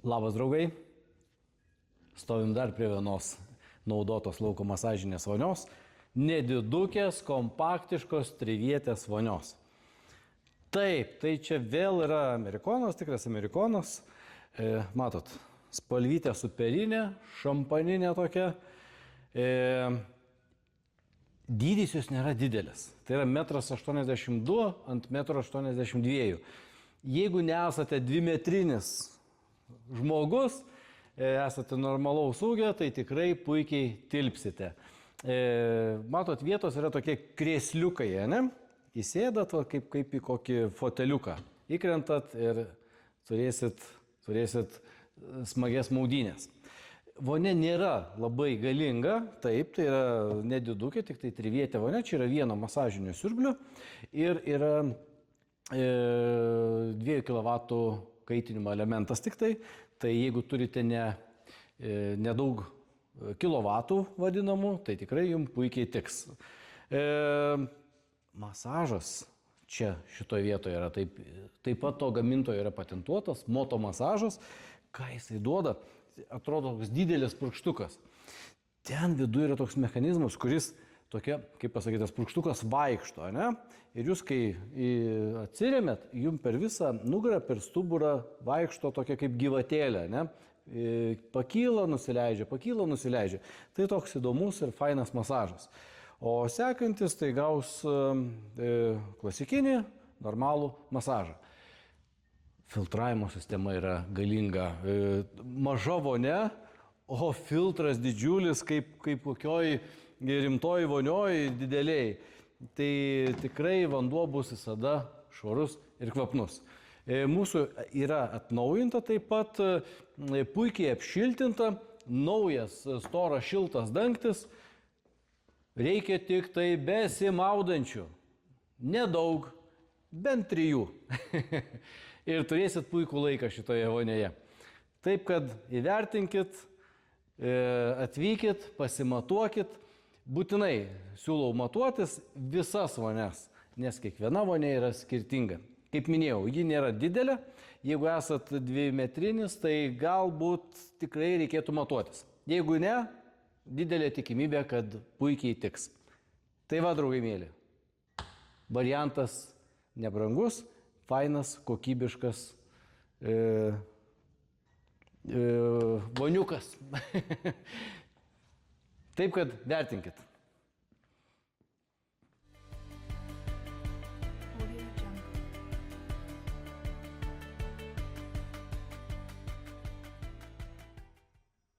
Labas draugai, stovim dar prie vienos naudotos lauko masažinės vonios, nedidukės, kompaktiškos trivietės vonios. Taip, tai čia vėl yra amerikonas, tikras amerikonas, matot, spalvytė superinė, šampaninė tokia, dydis jos nėra didelis, tai yra 1,82 m ant 1,82 m. Jeigu nesate dvimetrinis žmogus, esate normalaus ūgio, tai tikrai puikiai tilpsite. Matot, vietos yra tokie krėsliukai, ne? Įsėdat kaip į kokį foteliuką, įkrentat ir turėsit smagias maudynės. Vonia nėra labai galinga, taip, tai yra nedidukė, tik tai trivietė vonia, čia yra vieno masažinio siurblio ir yra 2 kW kaitinimo elementas tik tai, tai jeigu turite nedaug kilovatų vadinamų, tai tikrai jums puikiai tiks. Masažas čia šitoje vietoje yra taip pat to gamintojo yra patentuotas, moto masažas, ką jisai duoda, atrodo toks didelis purkštukas. Ten viduje yra toks mechanizmas, kuris tokia, kaip pasakytas, purkštukas vaikšto, ne? Ir jūs, kai atsiremėt, jums per visą nugarą, per stuburą vaikšto tokia kaip gyvatėlė, ne? Pakyla, nusileidžia. Tai toks įdomus ir fainas masažas. O sekantis tai gaus klasikinį, normalų masažą. Filtravimo sistema yra galinga. Maža vonia, o filtras didžiulis, kaip kokioj rimtoj vonioj dideliai. Tai tikrai vanduo bus visada švarus ir kvapnus. Mūsų yra atnaujinta taip pat, puikiai apšiltinta, naujas storas šiltas dangtis. Reikia tik tai besimaudančių. Nedaug, bent 3. Ir turėsit puikų laiką šitoje vonioje. Taip, kad įvertinkit, atvykit, pasimatuokit. Būtinai siūlau matuotis visas vonias, nes kiekviena vonia yra skirtinga. Kaip minėjau, ji nėra didelė. Jeigu esat dvimetrinis, tai galbūt tikrai reikėtų matuotis. Jeigu ne, didelė tikimybė, kad puikiai tiks. Tai va, draugai mėly, variantas nebrangus, fainas, kokybiškas voniukas. Taip, kad vertinkit.